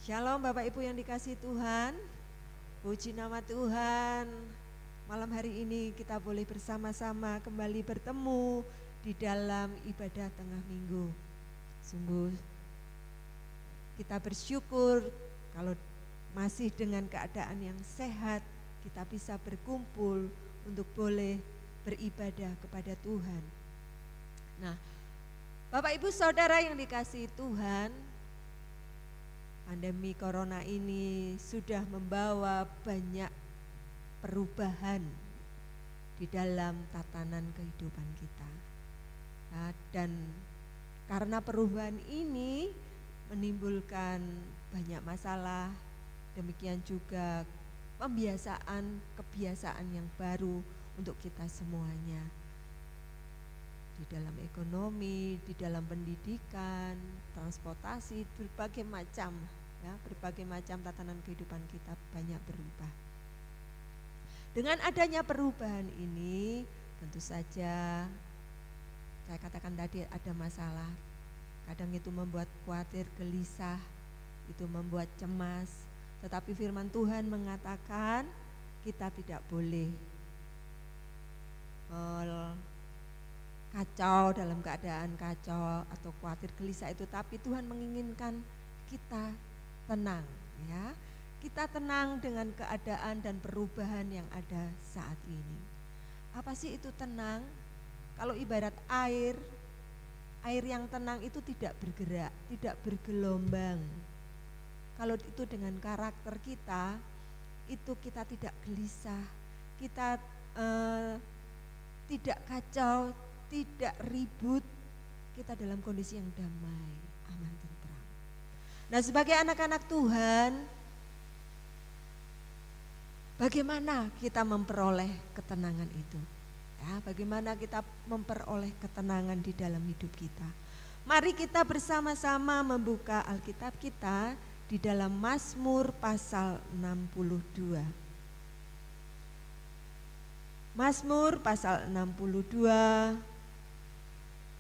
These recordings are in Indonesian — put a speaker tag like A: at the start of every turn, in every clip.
A: Shalom Bapak Ibu yang dikasihi Tuhan, puji nama Tuhan. Malam hari ini kita boleh bersama-sama kembali bertemu di dalam ibadah tengah minggu. Sungguh kita bersyukur kalau masih dengan keadaan yang sehat kita bisa berkumpul untuk boleh beribadah kepada Tuhan. Nah, Bapak Ibu Saudara yang dikasihi Tuhan, pandemi corona ini sudah membawa banyak perubahan di dalam tatanan kehidupan kita. Nah, dan karena perubahan ini menimbulkan banyak masalah, demikian juga kebiasaan yang baru untuk kita semuanya. Di dalam ekonomi, di dalam pendidikan, transportasi, berbagai macam tatanan kehidupan kita banyak berubah. Dengan adanya perubahan ini, tentu saja saya katakan tadi ada masalah. Kadang itu membuat khawatir, gelisah, itu membuat cemas. Tetapi firman Tuhan mengatakan kita tidak boleh kacau, dalam keadaan kacau atau khawatir gelisah itu, tapi Tuhan menginginkan kita tenang, ya. Kita tenang dengan keadaan dan perubahan yang ada saat ini. Apa sih itu tenang? Kalau ibarat air yang tenang itu tidak bergerak, tidak bergelombang. Kalau itu dengan karakter kita, itu kita tidak gelisah, kita tidak kacau, tidak ribut, kita dalam kondisi yang damai, aman, tentram. Nah, sebagai anak-anak Tuhan, bagaimana kita memperoleh ketenangan itu? Ya, bagaimana kita memperoleh ketenangan di dalam hidup kita? Mari kita bersama-sama membuka Alkitab kita di dalam Mazmur pasal 62. Mazmur pasal 62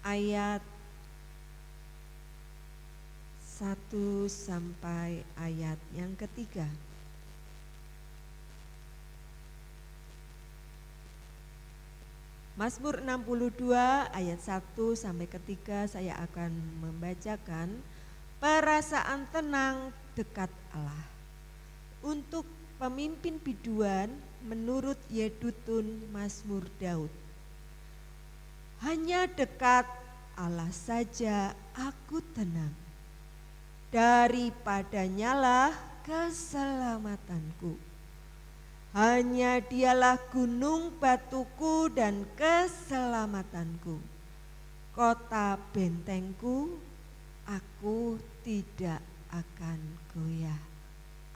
A: ayat 1 sampai ayat yang ketiga. Mazmur 62 ayat 1 sampai ketiga saya akan membacakan. Perasaan tenang dekat Allah. Untuk pemimpin biduan menurut Yedutun Mazmur Daud. Hanya dekat Allah saja aku tenang. Daripadanyalah keselamatanku. Hanya dialah gunung batuku dan keselamatanku. Kota bentengku, aku tidak akan goyah.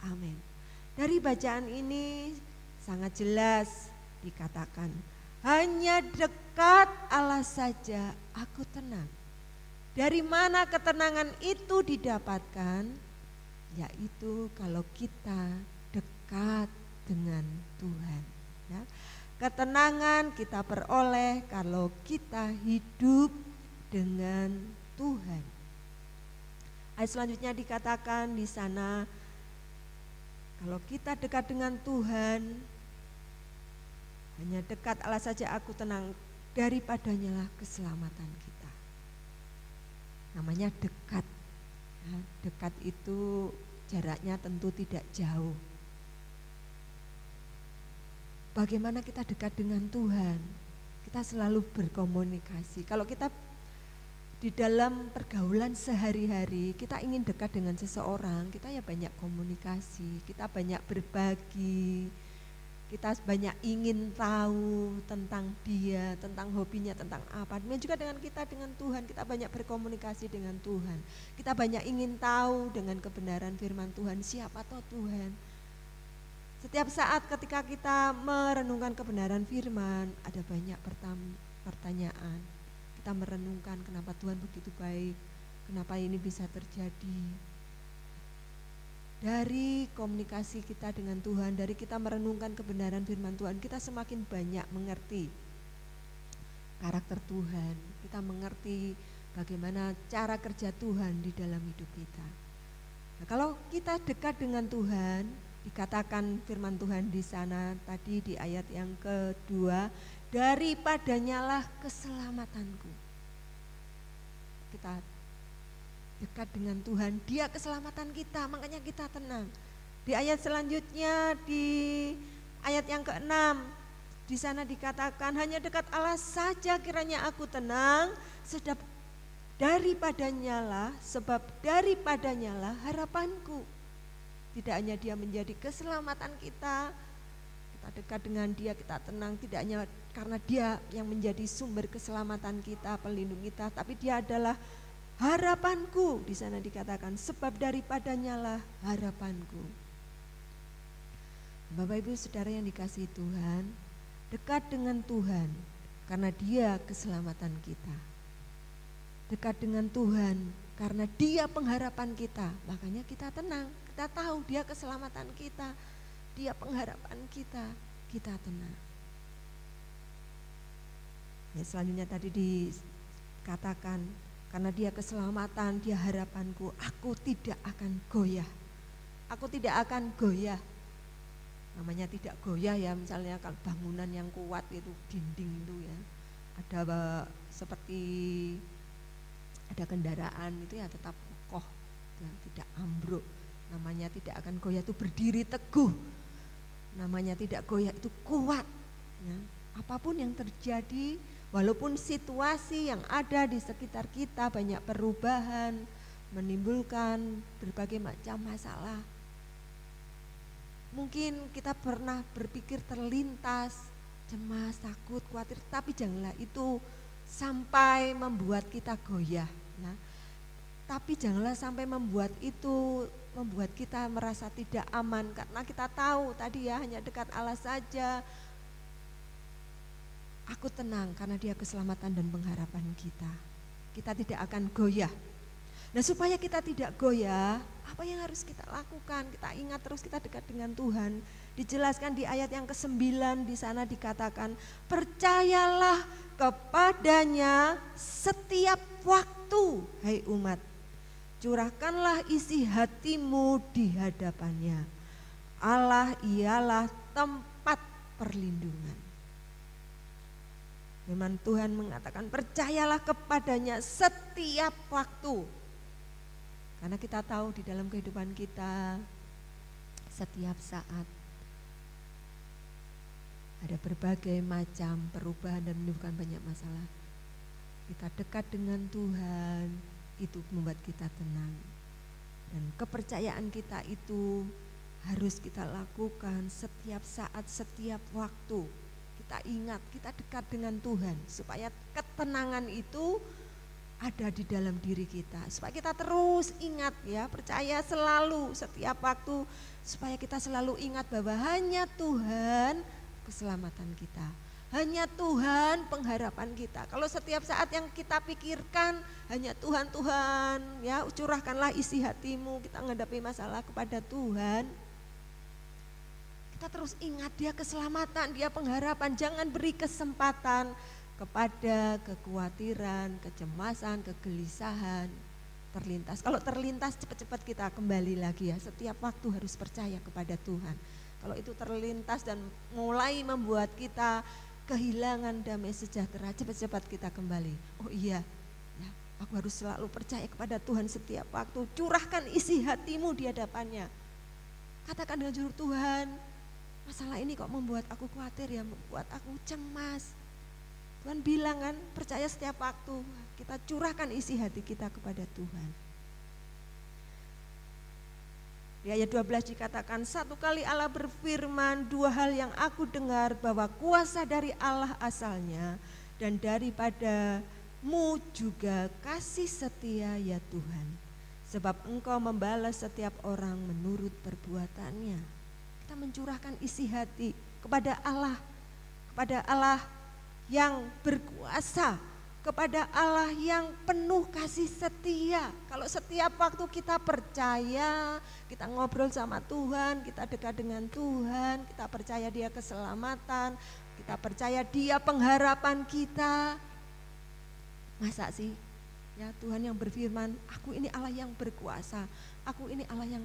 A: Amin. Dari bacaan ini sangat jelas dikatakan, hanya dekat Allah saja aku tenang. Dari mana ketenangan itu didapatkan? Yaitu kalau kita dekat dengan Tuhan. Ya. Ketenangan kita peroleh kalau kita hidup dengan Tuhan. Ayat selanjutnya dikatakan di sana, kalau kita dekat dengan Tuhan, hanya dekat Allah saja aku tenang, daripadanyalah keselamatan kita. Namanya dekat. Nah, dekat itu jaraknya tentu tidak jauh. Bagaimana kita dekat dengan Tuhan? Kita selalu berkomunikasi. Kalau kita di dalam pergaulan sehari-hari, kita ingin dekat dengan seseorang, kita ya banyak komunikasi, kita banyak berbagi, kita banyak ingin tahu tentang dia, tentang hobinya, tentang apa. Demikian juga dengan kita dengan Tuhan, kita banyak berkomunikasi dengan Tuhan. Kita banyak ingin tahu dengan kebenaran firman Tuhan, siapa toh Tuhan. Setiap saat ketika kita merenungkan kebenaran firman, ada banyak pertanyaan. Kita merenungkan kenapa Tuhan begitu baik, kenapa ini bisa terjadi. Dari komunikasi kita dengan Tuhan, dari kita merenungkan kebenaran firman Tuhan, kita semakin banyak mengerti karakter Tuhan. Kita mengerti bagaimana cara kerja Tuhan di dalam hidup kita. Nah, kalau kita dekat dengan Tuhan, dikatakan firman Tuhan di sana tadi di ayat yang kedua, daripadanya lah keselamatanku. Kita dekat dengan Tuhan, Dia keselamatan kita, makanya kita tenang. Di ayat selanjutnya, di ayat yang ke-6, di sana dikatakan hanya dekat Allah saja kiranya aku tenang, sebab daripadanya lah harapanku. Tidak hanya Dia menjadi keselamatan kita dekat dengan Dia, kita tenang, tidak hanya karena Dia yang menjadi sumber keselamatan kita, pelindung kita, tapi Dia adalah harapanku. Di sana dikatakan sebab daripadanya lah harapanku. Bapak Ibu Saudara yang dikasihi Tuhan, dekat dengan Tuhan karena Dia keselamatan kita. Dekat dengan Tuhan karena Dia pengharapan kita, makanya kita tenang. Kita tahu Dia keselamatan kita, Dia pengharapan kita, kita tenang. Ya, selanjutnya tadi dikatakan karena Dia keselamatan, Dia harapanku, aku tidak akan goyah. Aku tidak akan goyah. Namanya tidak goyah ya, misalnya kalau bangunan yang kuat itu, dinding itu ya, ada seperti ada kendaraan itu ya tetap kokoh, ya, tidak ambruk. Namanya tidak akan goyah itu berdiri teguh. Namanya tidak goyah itu kuat. Ya. Apapun yang terjadi, walaupun situasi yang ada di sekitar kita banyak perubahan, menimbulkan berbagai macam masalah. Mungkin kita pernah berpikir terlintas, cemas, takut, khawatir, tapi janganlah itu sampai membuat kita goyah. Ya. Tapi janganlah sampai membuat kita merasa tidak aman, karena kita tahu tadi ya hanya dekat Allah saja. Aku tenang karena Dia keselamatan dan pengharapan kita. Kita tidak akan goyah. Nah, supaya kita tidak goyah, apa yang harus kita lakukan? Kita ingat terus kita dekat dengan Tuhan. Dijelaskan di ayat yang ke-9 di sana dikatakan, percayalah kepadanya setiap waktu, hai umat. Curahkanlah isi hatimu di hadapannya. Allah ialah tempat perlindungan. Firman Tuhan mengatakan percayalah kepadanya setiap waktu. Karena kita tahu di dalam kehidupan kita setiap saat ada berbagai macam perubahan dan menimbulkan banyak masalah. Kita dekat dengan Tuhan, itu membuat kita tenang. Dan kepercayaan kita itu harus kita lakukan setiap saat, setiap waktu. Kita ingat, kita dekat dengan Tuhan supaya ketenangan itu ada di dalam diri kita. Supaya kita terus ingat ya, percaya selalu setiap waktu, supaya kita selalu ingat bahwa hanya Tuhan keselamatan kita. Hanya Tuhan pengharapan kita. Kalau setiap saat yang kita pikirkan hanya Tuhan, ya curahkanlah isi hatimu, kita menghadapi masalah kepada Tuhan. Kita terus ingat Dia keselamatan, Dia pengharapan. Jangan beri kesempatan kepada kekhawatiran, kecemasan, kegelisahan terlintas. Kalau terlintas cepat-cepat kita kembali lagi ya. Setiap waktu harus percaya kepada Tuhan. Kalau itu terlintas dan mulai membuat kita kehilangan damai sejahtera, cepat-cepat kita kembali. Oh iya, ya, aku harus selalu percaya kepada Tuhan setiap waktu. Curahkan isi hatimu di hadapannya. Katakan dengan jujur, Tuhan, masalah ini kok membuat aku khawatir ya, membuat aku cemas. Tuhan bilang kan, percaya setiap waktu. Kita curahkan isi hati kita kepada Tuhan. Di ayat 12 dikatakan, satu kali Allah berfirman, dua hal yang aku dengar, bahwa kuasa dari Allah asalnya, dan daripadamu juga kasih setia ya Tuhan. Sebab Engkau membalas setiap orang menurut perbuatannya. Kita mencurahkan isi hati kepada Allah yang berkuasa, kepada Allah yang penuh kasih setia. Kalau setiap waktu kita percaya, kita ngobrol sama Tuhan, kita dekat dengan Tuhan, kita percaya Dia keselamatan, kita percaya Dia pengharapan kita. Masa sih Ya, Tuhan yang berfirman, aku ini Allah yang berkuasa, aku ini Allah yang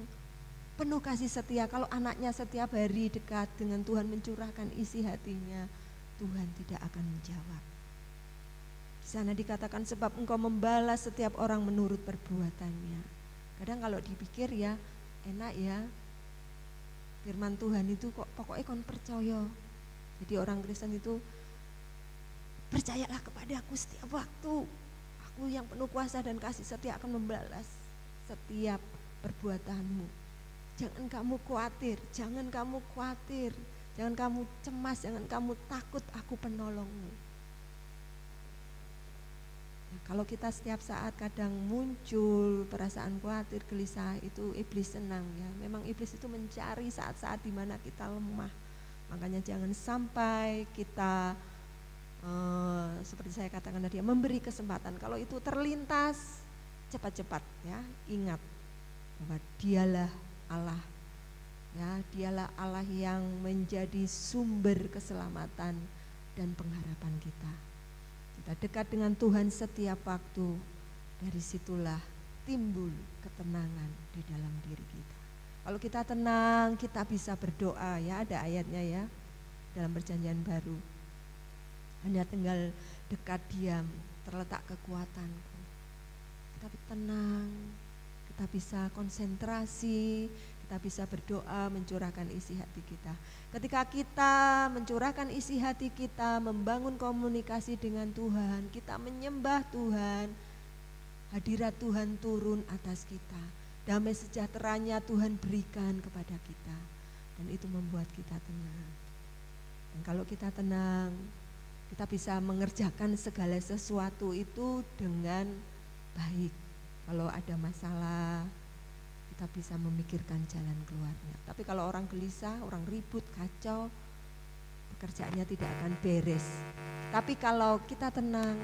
A: penuh kasih setia. Kalau anaknya setiap hari dekat dengan Tuhan mencurahkan isi hatinya, Tuhan tidak akan menjawab. Di sana dikatakan sebab engkau membalas setiap orang menurut perbuatannya. Kadang kalau dipikir ya enak ya, firman Tuhan itu kok pokoknya kon percaya. Jadi orang Kristen itu percayalah kepadaku setiap waktu. Aku yang penuh kuasa dan kasih setia akan membalas setiap perbuatanmu. Jangan kamu khawatir, jangan kamu khawatir, jangan kamu cemas, jangan kamu takut, aku penolongmu. Ya, kalau kita setiap saat kadang muncul perasaan khawatir, gelisah, itu iblis senang ya. Memang iblis itu mencari saat-saat di mana kita lemah. Makanya jangan sampai kita seperti saya katakan tadi, memberi kesempatan. Kalau itu terlintas, cepat-cepat ya, ingat bahwa dialah Allah, ya, dialah Allah yang menjadi sumber keselamatan dan pengharapan kita. Kita dekat dengan Tuhan setiap waktu, dari situlah timbul ketenangan di dalam diri kita. Kalau kita tenang, kita bisa berdoa ya, ada ayatnya ya dalam Perjanjian Baru. Hanya tinggal dekat diam, terletak kekuatanku. Kita tenang, kita bisa konsentrasi, kita bisa berdoa, mencurahkan isi hati kita. Ketika kita mencurahkan isi hati kita, membangun komunikasi dengan Tuhan, kita menyembah Tuhan, hadirat Tuhan turun atas kita. Damai sejahteranya Tuhan berikan kepada kita, dan itu membuat kita tenang. Dan kalau kita tenang, kita bisa mengerjakan segala sesuatu itu dengan baik. Kalau ada masalah, kita bisa memikirkan jalan keluarnya. Tapi kalau orang gelisah, orang ribut, kacau, pekerjaannya tidak akan beres. Tapi kalau kita tenang,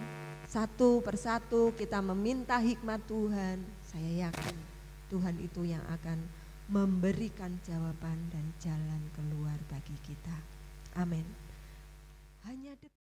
A: satu persatu kita meminta hikmat Tuhan, saya yakin Tuhan itu yang akan memberikan jawaban dan jalan keluar bagi kita. Amin. Hanya